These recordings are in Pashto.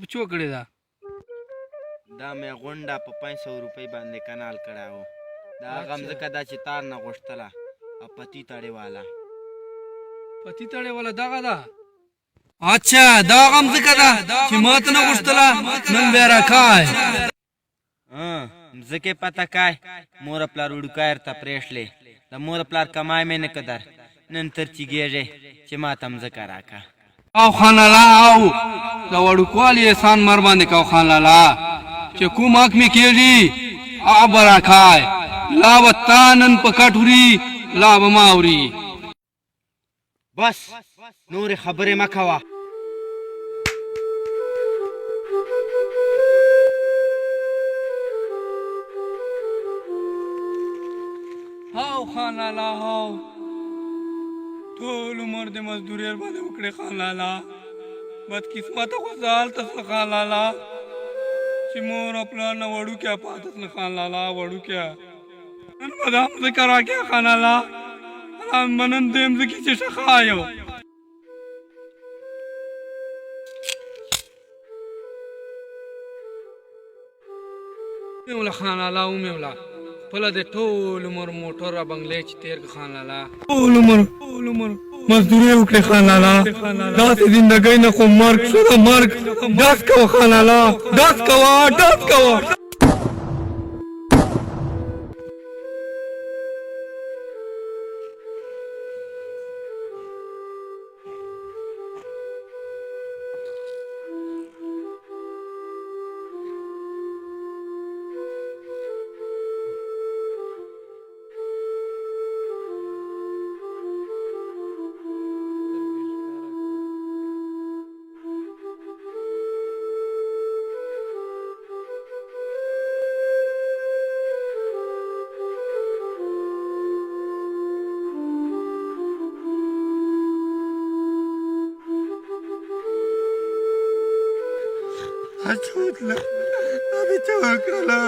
په چو کړې ده دا مې غونډه په 500 روپۍ باندې کنال کړی و دا هغه مځکه ده چې تار نه غوښتله او پتي تړې والا پتی تړې والا دغه ده اچھا دا هغه مځکه ده چې ما ته نه غوښتله نن بیا راکای مځکې پته کای مور پلار وړوکی ورته پرېښلې د مور پلار کمای مې نه قدر نن تر چیږې چې ما ته مځکه راکه او خان لالا او د وړوکوالي احسان مر باندې کو خان لالا چې کوم حق مې کېږي هغه به راکای لا به تا نن په کټوري لا به ما اوري بس نورې خبرې مه کوه هاو خان لالا هاو ټول عمر د مزدوري باندې وکړې خان لالا بدقسمته خو زه هلته سه خان لالا چې مور او پلار نه وړوکیا پاته سه خان لالا وړوکیا نن به دا مځکه راکړې خان لالا به نن دې مځکې چې ښه ښایو ومې خان لالا ومې وله خپله د ټول عمر موټر را بنګلې چې تېر کړه خان لالا ټول عمر مزدوري وکړې خان لالا داسې زندګۍ نه خو مرګ شو د مرګ ډاس کوه خان لالا ډاس کوه اچوتله هذه توكله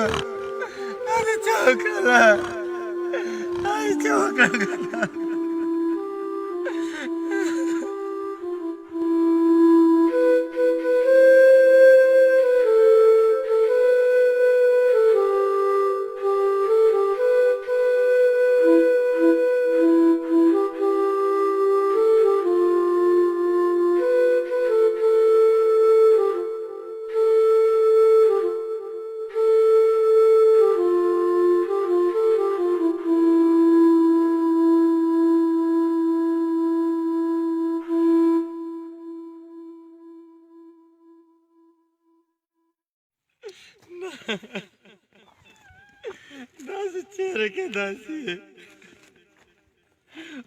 داسې چیرې کې داسې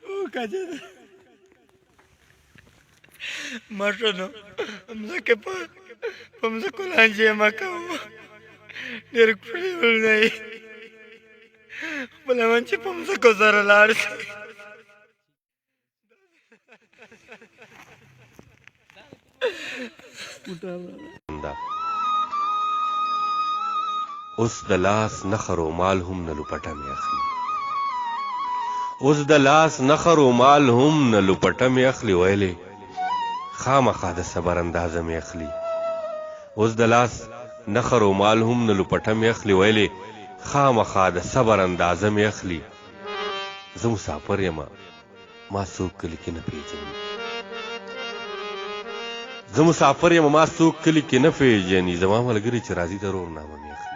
وکړه ماشونو مځکې په مځکو لانجې مه کوه ډېر ښکلي ولونه یې خپل من چې په مځکو سره لاړ شي اوس د لاس نخر و مال هم نه لپټه مې اخلي اوس د لاس نخر و مال هم نه لپټه مې اخلي ویلې خامخا د صبر اندازه مې اخلي اوس د لاس نخر و مال هم نه لپټه مې اخلي ویلې خامخا د صبر اندازه مې اخلي زه مسافر یم ما څوک کلي کې نه پیژني زه مسافر یم ما څوک کلي کې نه پیژني زما ملګري چې راځي د رور نامه مې اخلي